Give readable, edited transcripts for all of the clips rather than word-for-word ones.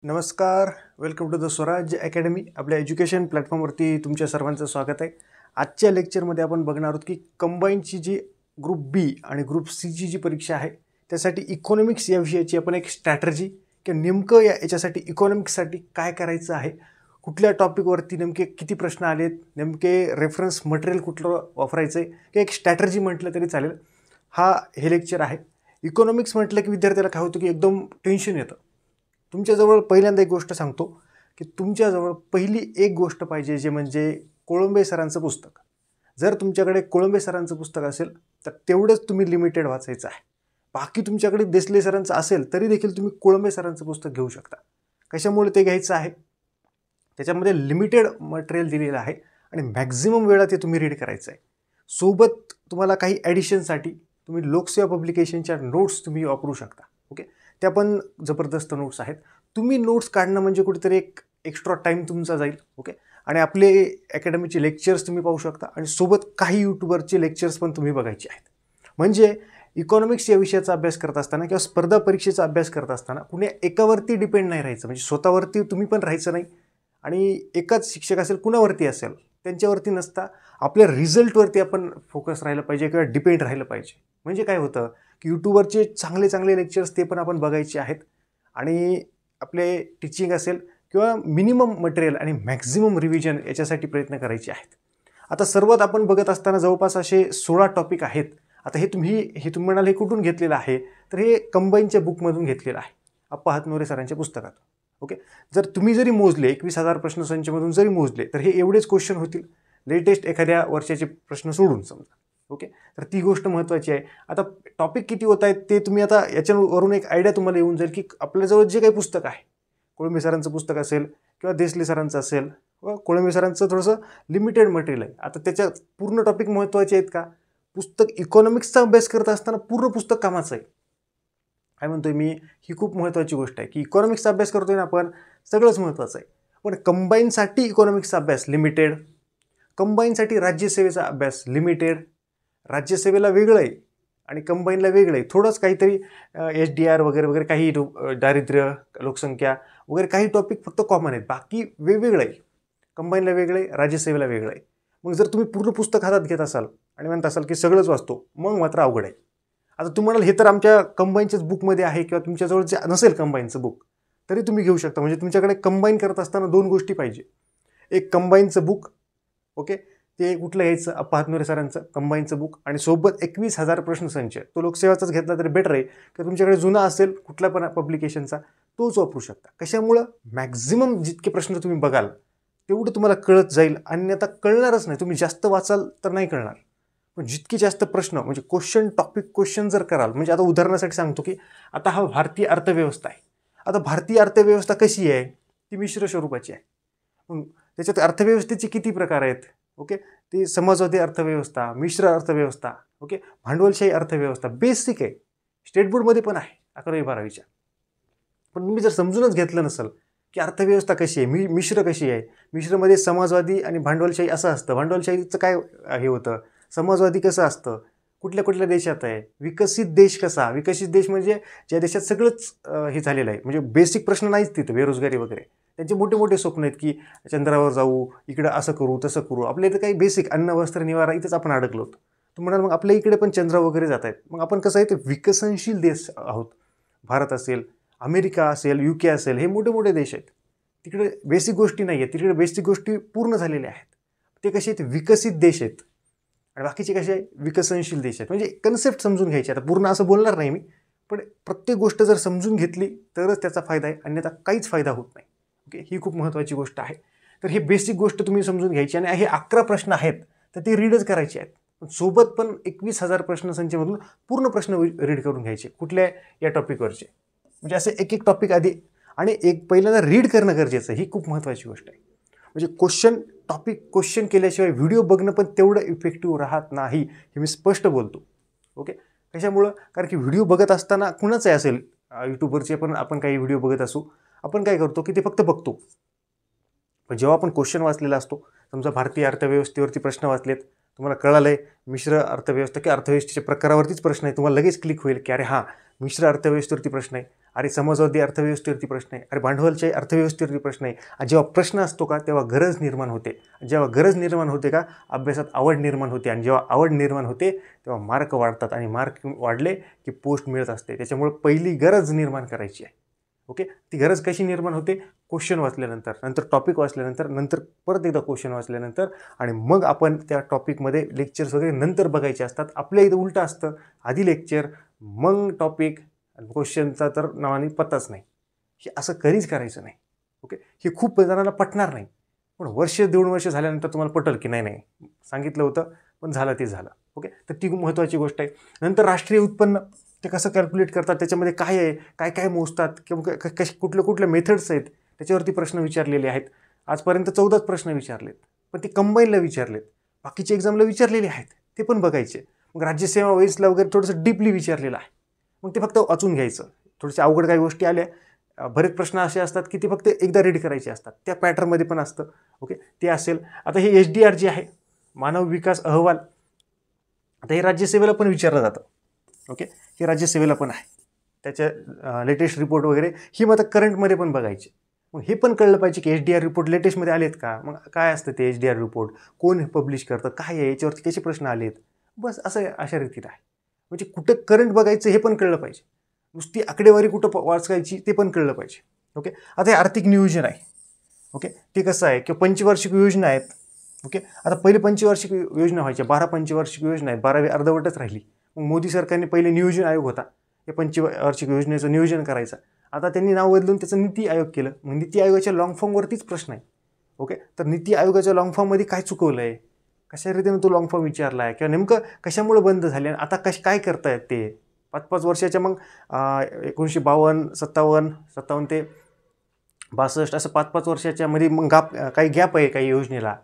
नमस्कार, welcome to the Swaraj academy. आपल्या education प्लॅटफॉर्मवरती तुमच्या सर्वांचं स्वागत आहे. आजच्या लेक्चरमध्ये आपण बघणार आहोत की कंबाईनची जी ग्रुप बी आणि ग्रुप सीची जी परीक्षा आहे त्यासाठी इकॉनॉमिक्स या विषयाची आपण एक स्ट्रॅटर्जी की नेमकं याच्यासाठी इकॉनॉमिक्ससाठी काय करायचं आहे, कुठल्या टॉपिकवरती नेमके किती प्रश्न आलेत, नेमके रेफरन्स मटेरियल कुठलं वापरायचं आहे की एक स्ट्रॅटर्जी म्हटलं तरी चालेल. हे लेक्चर आहे. इकॉनॉमिक्स म्हटलं की विद्यार्थ्याला काय होतं की एकदम टेन्शन येतं. तुमच्याजवळ पहिल्यांदा एक गोष्ट सांगतो की तुमच्याजवळ पहिली एक गोष्ट पाहिजे, जे म्हणजे कोळंबे सरांचं पुस्तक. जर तुमच्याकडे कोळंबे सरांचं पुस्तक असेल तर तेवढंच तुम्ही लिमिटेड वाचायचं आहे. बाकी तुमच्याकडे देसले सरांचं असेल तरी देखील तुम्ही कोळंबे सरांचं पुस्तक घेऊ शकता. कशामुळे ते घ्यायचं आहे? त्याच्यामध्ये लिमिटेड मटेरियल दिलेलं आहे आणि मॅक्झिमम वेळा ते तुम्ही रीड करायचं आहे. सोबत तुम्हाला काही ॲडिशनसाठी तुम्ही लोकसेवा पब्लिकेशनच्या नोट्स तुम्ही वापरू शकता. ओके, त्या पण जबरदस्त नोट्स आहेत. तुम्ही नोट्स काढणं म्हणजे कुठेतरी एक एक्स्ट्रा टाईम तुमचा जाईल. ओके, आणि आपले अकॅडमीचे लेक्चर्स तुम्ही पाहू शकता आणि सोबत काही यूट्यूबरचे लेक्चर्स पण तुम्ही बघायचे आहेत. म्हणजे इकॉनॉमिक्स या विषयाचा अभ्यास करत असताना किंवा स्पर्धा परीक्षेचा अभ्यास करत असताना कुणी एकावरती डिपेंड नाही राहायचं. म्हणजे स्वतःवरती तुम्ही पण राहायचं नाही आणि एकाच शिक्षक असेल कुणावरती असेल त्यांच्यावरती नसता आपल्या रिझल्टवरती आपण फोकस राहिलं पाहिजे किंवा डिपेंड राहिलं पाहिजे. म्हणजे काय होतं की यूट्यूबवरचे चांगले चांगले लेक्चर्स ते पण आपण बघायचे आहेत आणि आपले टीचिंग असेल किंवा मिनिमम मटेरियल आणि मॅक्झिमम रिव्हिजन याच्यासाठी प्रयत्न करायचे आहेत. आता सर्वात आपण बघत असताना जवळपास असे 16 टॉपिक आहेत. आता हे तुम्ही म्हणाल हे कुठून घेतलेलं आहे, तर हे कंबाईनच्या बुकमधून घेतलेलं आहे, अप्पा हातनोरे सरांच्या पुस्तकात. ओके, जर तुम्ही जरी मोजले 21,000 प्रश्नसंचमधून जरी मोजले तर हे एवढेच क्वेश्चन होतील, लेटेस्ट एखाद्या वर्षाचे प्रश्न सोडून समजा. ओके, तर ती गोष्ट महत्त्वाची आहे. आता टॉपिक किती होत आहेत ते तुम्ही आता याच्यावरून एक आयडिया तुम्हाला येऊन जाईल की आपल्याजवळ जे काही पुस्तक आहे, कोळंबे सरांचं पुस्तक असेल किंवा देसले सरांचं असेल किंवा कोळंबे सरांचं थोडंसं लिमिटेड मटेरियल आहे. आता त्याच्या पूर्ण टॉपिक महत्त्वाचे आहेत का? पुस्तक इकॉनॉमिक्सचा अभ्यास करत असताना पूर्ण पुस्तक कामाचं आहे. काय म्हणतोय मी, ही खूप महत्त्वाची गोष्ट आहे की इकॉनॉमिक्सचा अभ्यास करतोय ना आपण, सगळंच महत्त्वाचं आहे. पण कंबाईनसाठी इकॉनॉमिक्सचा अभ्यास लिमिटेड, कंबाईनसाठी राज्यसेवेचा अभ्यास लिमिटेड, राज्यसेवेला वेगळं आहे आणि कंबाईनला वेगळं आहे. थोडंच काहीतरी SDR वगैरे वगैरे काही दारिद्र्य, लोकसंख्या वगैरे काही टॉपिक फक्त कॉमन आहेत, बाकी वेगवेगळं आहे. कंबाईनला वेगळं आहे, राज्यसेवेला वेगळं आहे. मग जर तुम्ही पूर्ण पुस्तक हातात घेत असाल आणि म्हणत असाल की सगळंच वाचतो, मग मात्र अवघड आहे. आता तुम्हाला हे तर आमच्या कंबाईनच्याच बुकमध्ये आहे किंवा तुमच्याजवळ जे नसेल कंबाईनचं बुक तरी तुम्ही घेऊ शकता. म्हणजे तुमच्याकडे कंबाईन करत असताना 2 गोष्टी पाहिजे. एक कंबाईनचं बुक, ओके, ते कुठलं घ्यायचं, अप्पा हातनोरे सरांचं कंबाईनचं बुक, आणि सोबत 21,000 प्रश्नसंच. तो लोकसेवाचाच घेतला तरी बेटर आहे की तुमच्याकडे जुना असेल कुठला पण पब्लिकेशनचा तोच वापरू शकता. कशामुळं मॅक्झिमम जितके प्रश्न तुम्ही बघाल तेवढं तुम्हाला कळत जाईल, अन्यथा कळणारच नाही. तुम्ही जास्त वाचाल तर नाही कळणार, पण जितके जास्त प्रश्न म्हणजे क्वेश्चन जर कराल, म्हणजे आता उदाहरणासाठी सांगतो की आता हा भारतीय अर्थव्यवस्था आहे. आता भारतीय अर्थव्यवस्था कशी आहे, ती मिश्र स्वरूपाची आहे. मग त्याच्यात अर्थव्यवस्थेचे किती प्रकार आहेत? ओके, ती समाजवादी अर्थव्यवस्था, मिश्र अर्थव्यवस्था, ओके, भांडवलशाही अर्थव्यवस्था, बेसिक आहे, स्टेट बोर्डमध्ये पण आहे 11वी 12वीच्या. पण तुम्ही जर समजूनच घेतलं नसेल की अर्थव्यवस्था कशी आहे, मिश्र कशी आहे, मिश्रमध्ये समाजवादी आणि भांडवलशाही असं असतं, भांडवलशाहीचं काय हे होतं, समाजवादी कसं असतं, कुठल्या कुठल्या देशात आहे, विकसित देश कसा, विकसित देश म्हणजे ज्या देशात सगळंच हे झालेलं आहे, म्हणजे बेसिक प्रश्न नाहीच तिथं, बेरोजगारी वगैरे. त्यांचे मोठे मोठे स्वप्न आहेत की चंद्रावर जाऊ, इकडं असं करू तसं करू. आपल्या इथं काही बेसिक अन्न वस्त्र निवारा इथंच आपण अडकलो होतो. तुम्हाला मग आपल्या इकडे पण चंद्र वगैरे जात आहेत. मग आपण कसं आहे ते विकसनशील देश आहोत. भारत असेल, अमेरिका असेल, UK असेल, हे मोठे मोठे देश आहेत. तिकडे बेसिक गोष्टी नाही आहेत, तिकडे बेसिक गोष्टी पूर्ण झालेल्या आहेत. ते कसे आहेत, विकसित देश आहेत आणि बाकीचे कसे आहे, विकसनशील देश आहेत. म्हणजे कन्सेप्ट समजून घ्यायचे. आता पूर्ण असं बोलणार नाही मी, पण प्रत्येक गोष्ट जर समजून घेतली तरच त्याचा फायदा आहे, अन्यथा काहीच फायदा होत नाही. ओके, ही खूप महत्त्वाची गोष्ट आहे. तर हे बेसिक गोष्ट तुम्ही समजून घ्यायची आणि हे 11 प्रश्न आहेत तर ते रीडच करायचे आहेत. सोबत पण 21,000 प्रश्नसंचमधून पूर्ण प्रश्न रीड करून घ्यायचे, कुठल्या या टॉपिकवरचे. म्हणजे असे एक एक टॉपिक आधी आणि एक पहिल्यांदा रीड करणं गरजेचं आहे. ही खूप महत्त्वाची गोष्ट आहे. म्हणजे क्वेश्चन केल्याशिवाय व्हिडिओ बघणं पण तेवढं इफेक्टिव्ह राहत नाही, हे मी स्पष्ट बोलतो. ओके, कशामुळं, कारण की व्हिडिओ बघत असताना कुणाचंही असेल, यूट्यूबवरचे पण आपण काही व्हिडिओ बघत असू, आपण काय करतो की ते फक्त बघतो. पण जेव्हा आपण क्वेश्चन वाचलेला असतो, समजा भारतीय अर्थव्यवस्थेवरती प्रश्न वाचलेत, तुम्हाला कळालं आहे मिश्र अर्थव्यवस्था की अर्थव्यवस्थेच्या प्रकारावरतीच प्रश्न आहे, तुम्हाला लगेच क्लिक होईल की अरे हां, मिश्र अर्थव्यवस्थेवरती प्रश्न आहे, अरे समजवादी अर्थव्यवस्थेवरती प्रश्न आहे, अरे भांडवलशाही अर्थव्यवस्थेवरती प्रश्न आहे. आणि जेव्हा प्रश्न असतो का तेव्हा गरज निर्माण होते. जेव्हा गरज निर्माण होते का अभ्यासात आवड निर्माण होते, आणि जेव्हा आवड निर्माण होते तेव्हा मार्क वाढतात, आणि मार्क वाढले की पोस्ट मिळत असते. त्याच्यामुळे पहिली गरज निर्माण करायची आहे. ओके, ती गरज कशी निर्माण होते? क्वेश्चन वाचल्यानंतर, नंतर टॉपिक वाचल्यानंतर, नंतर परत एकदा क्वेश्चन वाचल्यानंतर, आणि मग आपण त्या टॉपिकमध्ये लेक्चर्स वगैरे नंतर बघायचे असतात. आपल्या इथं उलटं असतं, आधी लेक्चर मग टॉपिक, क्वेश्चनचा तर नावाने पत्ताच नाही. हे असं कधीच करायचं नाही. ओके, हे खूप जणांना पटणार नाही, पण वर्ष 1.5 वर्ष झाल्यानंतर तुम्हाला पटेल की नाही सांगितलं होतं पण झालं ते झालं. ओके, तर ती महत्त्वाची गोष्ट आहे. नंतर राष्ट्रीय उत्पन्न ते कसं कॅल्क्युलेट करतात, त्याच्यामध्ये काय आहे, काय काय मोजतात, किंवा कुठल्या मेथड्स आहेत, त्याच्यावरती प्रश्न विचारलेले आहेत. आजपर्यंत 14 प्रश्न विचारलेत, पण ते कंबाईनला विचारलेत. बाकीचे एक्झामला विचारलेले आहेत, ते पण बघायचे. मग राज्यसेवा वेल्सला वगैरे थोडंसं डीपली विचारलेलं आहे, मग ते फक्त वाचून घ्यायचं. थोडेसे अवघड काही गोष्टी आल्या, बरेच प्रश्न असे असतात की ते फक्त एकदा रीड करायचे असतात, त्या पॅटर्नमध्ये पण असतं. ओके, ते असेल. आता हे HDR जे आहे, मानव विकास अहवाल, आता हे राज्यसेवेला पण विचारलं जातं. ओके, हे राज्यसेवेला पण आहे, त्याच्या लेटेस्ट रिपोर्ट वगैरे ही मग आता करंटमध्ये पण बघायचे. मग हे पण कळलं पाहिजे की HDR रिपोर्ट लेटेस्टमध्ये आलेत का, मग काय असतं ते HDR रिपोर्ट, कोण पब्लिश करतं, काय आहे, याच्यावरती कसे प्रश्न आलेत, बस असं अशा रीतीत आहे. म्हणजे कुठं करंट बघायचं हे पण कळलं पाहिजे, नुसती आकडेवारी कुठं वाचायची ते पण कळलं पाहिजे. ओके, आता हे आर्थिक नियोजन आहे. ओके, ते कसं आहे की पंचवार्षिक योजना आहेत. ओके, आता पहिले पंचवार्षिक योजना व्हायच्या, 12 पंचवार्षिक योजना आहेत, 12वी अर्धवटच राहिली. मग मोदी सरकारने पहिले नियोजन आयोग होता, हे पंचवार्षिक योजनेचं नियोजन करायचं. आता त्यांनी नाव बदलून त्याचं नीती आयोग केलं. मग नीती आयोगाच्या लॉंग फॉर्मवरतीच प्रश्न आहे. ओके, तर नीती आयोगाच्या लॉंग फॉर्ममध्ये काय चुकवलं आहे, कशा रीतीनं तो लॉंग फॉर्म विचारला आहे, किंवा नेमकं कशामुळे बंद झाले, आता काय करतायत ते 5-5 वर्षाच्या. मग 1952, 57 ते 62 असं 5-5 वर्षाच्या मध्ये मग काही गॅप आहे काही योजनेला.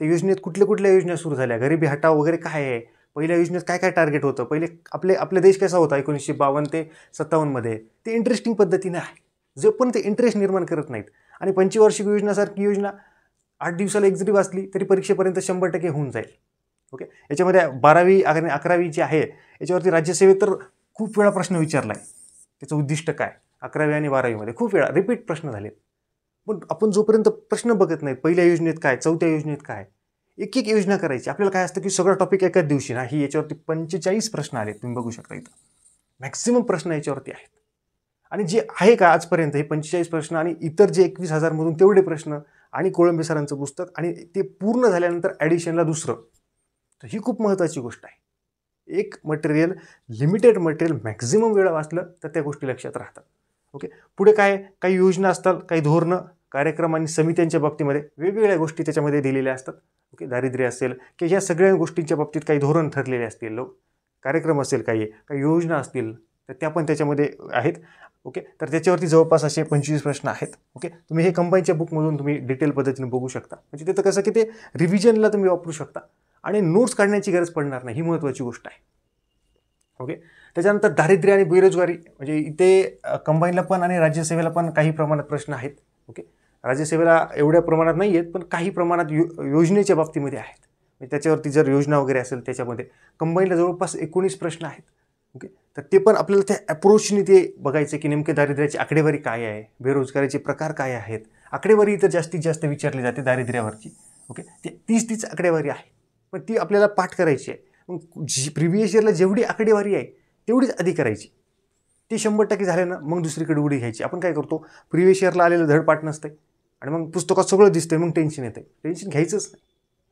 त्या योजनेत कुठल्या योजना सुरू झाल्या, गरिबी हटाव वगैरे काय आहे, पहिल्या योजनेत काय काय टार्गेट होतं, पहिले आपला देश कसा होता 1952 ते 57मध्ये, ते इंटरेस्टिंग पद्धतीने आहे. जे पण ते इंटरेस्ट निर्माण करत नाहीत. आणि पंचवार्षिक योजनासारखी योजना 8 दिवसाला एक जरी वाचली तरी परीक्षेपर्यंत 100% होऊन जाईल. ओके, याच्यामध्ये 12वी आणि 11वी जी आहे याच्यावरती राज्यसेवेत तर खूप वेळा प्रश्न विचारला आहे, त्याचं उद्दिष्ट काय, 11वी आणि 12वीमध्ये खूप वेळा रिपीट प्रश्न झालेत. पण आपण जोपर्यंत प्रश्न बघत नाहीत, पहिल्या योजनेत काय, चौथ्या योजनेत काय, एक एक योजना करायची. आपल्याला काय असतं की सगळं टॉपिक एकाच दिवशी नाही, याच्यावरती 45 प्रश्न आलेत, तुम्ही बघू शकता इथं मॅक्सिमम प्रश्न याच्यावरती आहेत. आणि जे आहे का आजपर्यंत हे 45 प्रश्न आणि इतर जे 21,000 मधून तेवढे प्रश्न आणि कोळंबे सरांचं पुस्तक, आणि ते पूर्ण झाल्यानंतर ॲडिशनला दुसरं, तर ही खूप महत्त्वाची गोष्ट आहे. एक मटेरियल, लिमिटेड मटेरियल मॅक्झिमम वेळा वाचलं तर त्या गोष्टी लक्षात राहतात. ओके, पुढे काय, काही योजना असतात, काही धोरणं, कार्यक्रम आणि समित्यांच्या बाबतीमध्ये वेगवेगळ्या गोष्टी त्याच्यामध्ये दिलेल्या असतात. ओके, दारिद्र्य असेल की ह्या सगळ्या गोष्टींच्या बाबतीत काही धोरण ठरलेले असतील, कार्यक्रम असेल, काही योजना असतील, तर त्या पण त्याच्यामध्ये आहेत. ओके, तर त्याच्यावरती जवळपास असे 25 प्रश्न आहेत. ओके, तुम्ही हे कंबाईनच्या बुकमधून तुम्ही डिटेल पद्धतीने बघू शकता. म्हणजे तिथं कसं की ते रिव्हिजनला तुम्ही वापरू शकता आणि नोट्स काढण्याची गरज पडणार नाही, ही महत्त्वाची गोष्ट आहे. ओके, त्याच्यानंतर दारिद्र्य आणि बेरोजगारी, म्हणजे इथे कंबाईनला पण आणि राज्यसेवेला पण काही प्रमाणात प्रश्न आहेत. ओके, राज्यसेवेला एवढ्या प्रमाणात नाही आहेत, पण काही प्रमाणात योजनेच्या बाबतीमध्ये आहेत. म्हणजे त्याच्यावरती जर योजना वगैरे असेल त्याच्यामध्ये कंबाईनला जवळपास 19 प्रश्न आहेत. ओके, तर ते पण आपल्याला त्या अप्रोचने ते बघायचं की नेमके दारिद्र्याची आकडेवारी काय आहे, बेरोजगारीचे प्रकार काय आहेत. आकडेवारी तर जास्तीत जास्त विचारली जाते दारिद्र्यावरची. ओके, ते 30 आकडेवारी आहे, पण ती आपल्याला पाठ करायची आहे. मग प्रिव्हियस इयरला जेवढी आकडेवारी आहे तेवढीच आधी करायची, ती 100% झाले ना मग दुसरीकडे उडी घ्यायची. आपण काय करतो, प्रिव्हियस इयरला आलेलं धडपाठ नसते आणि मग पुस्तकात सगळं दिसतंय, मग टेन्शन येतं. टेन्शन घ्यायचंच नाही,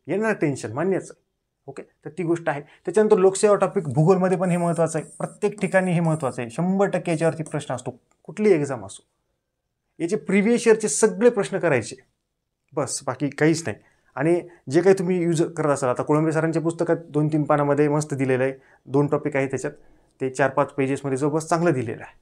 येणार टेन्शन, मान्यच. ओके, तर ती गोष्ट आहे. त्याच्यानंतर लोकसेवा टॉपिक, भूगोलमध्ये पण हे महत्त्वाचं आहे, प्रत्येक ठिकाणी हे महत्त्वाचं आहे. 100% याच्यावरती प्रश्न असतो, कुठली एक्झाम असो. याचे प्रिव्हियस इयरचे सगळे प्रश्न करायचे, बस, बाकी काहीच नाही. आणि जे काही तुम्ही यूज करत असाल, आता कोळंबे सरांच्या पुस्तकात 2-3 पानामध्ये मस्त दिलेलं आहे, 2 टॉपिक आहे त्याच्यात, ते 4-5 पेजेसमध्ये जवळपास चांगलं दिलेलं आहे.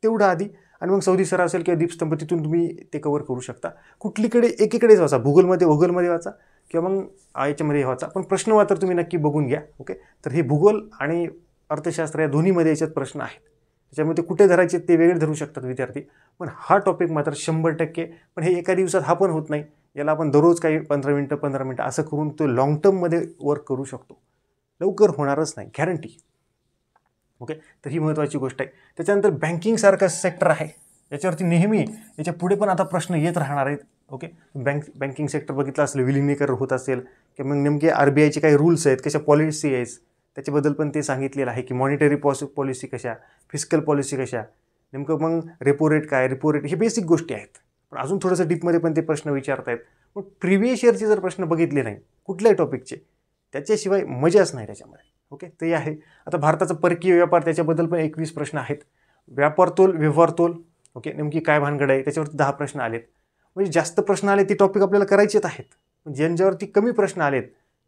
तेवढं आधी, आणि मग सौदी सर असेल किंवा दीपस्तंभ, तिथून तुम्ही ते कवर करू शकता. कुठलीकडे एकीकडेच वाचा, भूगोलमध्ये वाचा किंवा मग याच्यामध्ये वाचा, पण प्रश्न मात्र तुम्ही नक्की बघून घ्या. ओके, तर हे भूगोल आणि अर्थशास्त्र या दोन्हीमध्ये याच्यात प्रश्न आहेत. त्याच्यामध्ये कुठे धरायचे ते वेगळे धरू शकतात विद्यार्थी, पण हा टॉपिक मात्र 100%. पण हे एका दिवसात हा पण होत नाही, याला आपण दररोज काही 15 मिनटं असं करून तो लॉंग टर्ममध्ये वर्क करू शकतो. लवकर होणारच नाही, गॅरंटी. ओके, तर ही महत्त्वाची गोष्ट आहे. त्याच्यानंतर बँकिंगसारखं सेक्टर आहे, याच्यावरती नेहमी याच्या पुढे पण आता प्रश्न येत राहणार आहेत. ओके, बँकिंग सेक्टर बघितलं असेल, विलिनीकरण होत असेल किंवा मग नेमके RBIचे काही रूल्स आहेत, कशा पॉलिसी आहेत त्याच्याबद्दल पण ते सांगितलेलं आहे की मॉनिटरी पॉलिसी कशा, फिस्कल पॉलिसी कशा, नेमकं मग रेपो रेट काय, रिपो रेट, हे बेसिक गोष्टी आहेत. पण अजून थोडंसं डीपमध्ये पण ते प्रश्न विचारत आहेत. मग प्रिव्हियस इयरचे जर प्रश्न बघितले नाही कुठल्याही टॉपिकचे, त्याच्याशिवाय मजाच नाही त्याच्यामध्ये. ओके, ते आहे. आता भारताचा परकीय व्यापार, त्याच्याबद्दल पण 21 प्रश्न आहेत. व्यापार तोल, व्यवहार तोल, ओके, नेमकी काय भानगड आहे, त्याच्यावरती 10 प्रश्न आलेत. म्हणजे जास्त प्रश्न आले ते टॉपिक आपल्याला करायचेच आहेत. ज्यांच्यावरती कमी प्रश्न आलेत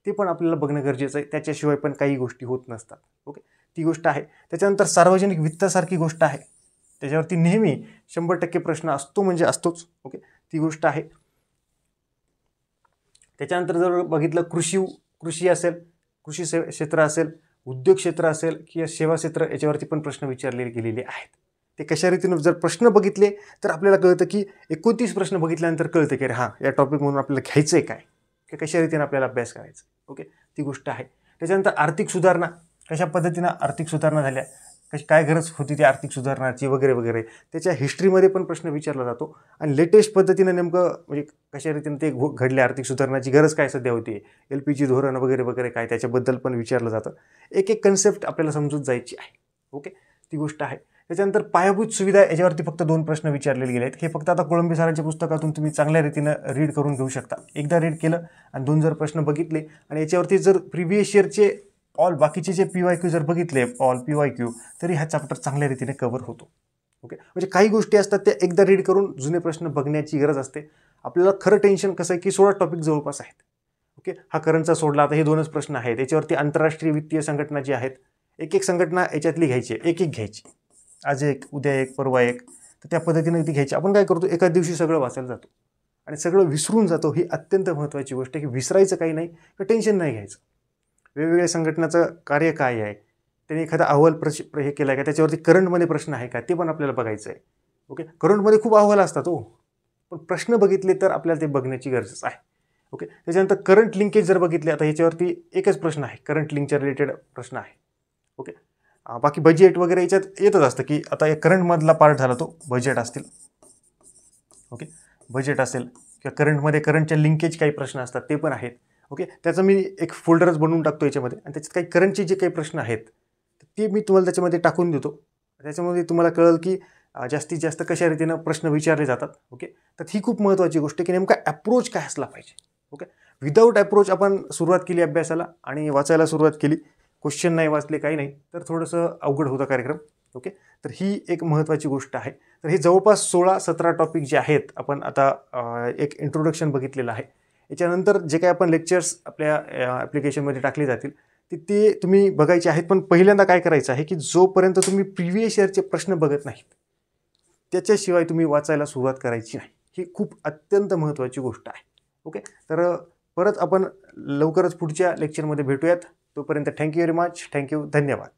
ते पण आपल्याला बघणं गरजेचं आहे, त्याच्याशिवाय पण काही गोष्टी होत नसतात. ओके, ती गोष्ट आहे. त्याच्यानंतर सार्वजनिक वित्तासारखी गोष्ट आहे, त्याच्यावरती नेहमी 100% प्रश्न असतो म्हणजे असतोच. ओके, ती गोष्ट आहे. त्याच्यानंतर जर बघितलं कृषी असेल, कृषी क्षेत्र असेल, उद्योग क्षेत्र असेल किंवा सेवा क्षेत्र, याच्यावरती पण प्रश्न विचारले गेलेले आहेत. ते कशा रीतीनं जर प्रश्न बघितले तर आपल्याला कळतं की 29 प्रश्न बघितल्यानंतर कळतं की अरे हां, या टॉपिकमधून आपल्याला घ्यायचं आहे काय, की कशा रीतीनं आपल्याला अभ्यास करायचा. ओके, ती गोष्ट आहे. त्याच्यानंतर आर्थिक सुधारणा, कशा पद्धतीनं आर्थिक सुधारणा झाल्या, काय गरज होती ती आर्थिक सुधारणाची वगैरे वगैरे, त्याच्या हिस्ट्रीमध्ये पण प्रश्न विचारला जातो. आणि लेटेस्ट पद्धतीनं नेमकं म्हणजे कशा रीतीनं ते घडले, आर्थिक सुधारणाची गरज काय सध्या होती, LPG धोरण वगैरे वगैरे काय, त्याच्याबद्दल पण विचारलं जातं. एक एक कन्सेप्ट आपल्याला समजून जायची आहे. ओके, ती गोष्ट आहे. त्याच्यानंतर पायाभूत सुविधा, याच्यावरती फक्त 2 प्रश्न विचारलेले गेले आहेत. हे फक्त आता कोळंबे सरांच्या पुस्तकातून तुम्ही चांगल्या रीतीनं रीड करून घेऊ शकता. एकदा रीड केलं आणि 2 जर प्रश्न बघितले आणि याच्यावरती जर प्रिव्हियस इयरचे ऑल बाकीचे जे PYQ जर बघितले, ऑल PYQ, तरी हा चॅप्टर चांगल्या रीतीने कव्हर होतो. ओके, म्हणजे काही गोष्टी असतात त्या एकदा रीड करून जुने प्रश्न बघण्याची गरज असते. आपल्याला खरं टेन्शन कसं आहे की 16 टॉपिक जवळपास आहेत. ओके, हा करंटचा सोडला, आता हे 2च प्रश्न आहेत. याच्यावरती आंतरराष्ट्रीय वित्तीय संघटना जी आहेत, एक संघटना याच्यातली घ्यायची, एक घ्यायची, आज एक, उद्या एक, परवा एक, तर त्या पद्धतीने ती घ्यायची. आपण काय करतो, एका दिवशी सगळं वाचायला जातो आणि सगळं विसरून जातो. ही अत्यंत महत्त्वाची गोष्ट आहे की विसरायचं काही नाही, तर टेन्शन नाही घ्यायचं. वेगवेगळ्या संघटनाचं कार्य काय आहे, त्यांनी एखादा अहवाल हे केला आहे का, त्याच्यावरती करंटमध्ये प्रश्न आहे का, ते पण आपल्याला बघायचं आहे. ओके, करंटमध्ये खूप अहवाल असतात हो, पण प्रश्न बघितले तर आपल्याला ते बघण्याची गरज आहे. ओके, त्याच्यानंतर करंट लिंकेज जर बघितले, आता याच्यावरती एकच प्रश्न आहे, करंट लिंकच्या रिलेटेड प्रश्न आहे. ओके, बाकी बजेट वगैरे याच्यात येतच असतं की आता करंटमधला पार्ट झाला तो बजेट असतील. ओके, बजेट असेल किंवा करंटमध्ये करंटच्या लिंकेज काही प्रश्न असतात ते पण आहेत. ओके, त्याचं मी एक फोल्डरच बनवून टाकतो याच्यामध्ये आणि त्याच्यात काही करंटचे जे काही प्रश्न आहेत ते मी तुम्हाला त्याच्यामध्ये टाकून देतो. त्याच्यामध्ये तुम्हाला कळेल की जास्तीत जास्त कशा रीतीनं प्रश्न विचारले जातात. ओके, तर ही खूप महत्त्वाची गोष्ट आहे की नेमका ॲप्रोच काय असला पाहिजे. ओके, विदाऊट ॲप्रोच आपण सुरुवात केली अभ्यासाला आणि वाचायला सुरुवात केली, क्वेश्चन नाही वाचले, काही नाही, तर थोडंसं अवघड होतं कार्यक्रम. ओके, तर ही एक महत्त्वाची गोष्ट आहे. तर हे जवळपास 16-17 टॉपिक जे आहेत आपण आता एक इंट्रोडक्शन बघितलेलं आहे. याच्यानंतर जे काही आपण लेक्चर्स आपल्या ॲप्लिकेशनमध्ये टाकले जातील ते तुम्ही बघायचे आहेत. पण पहिल्यांदा काय करायचं आहे की जोपर्यंत तुम्ही प्रिव्हियस इयरचे प्रश्न बघत नाहीत त्याच्याशिवाय तुम्ही वाचायला सुरुवात करायची नाही. ही खूप अत्यंत महत्त्वाची गोष्ट आहे. ओके, तर परत आपण लवकरच पुढच्या लेक्चरमध्ये भेटूयात. तोपर्यंत थँक्यू व्हेरी मच. थँक्यू, धन्यवाद.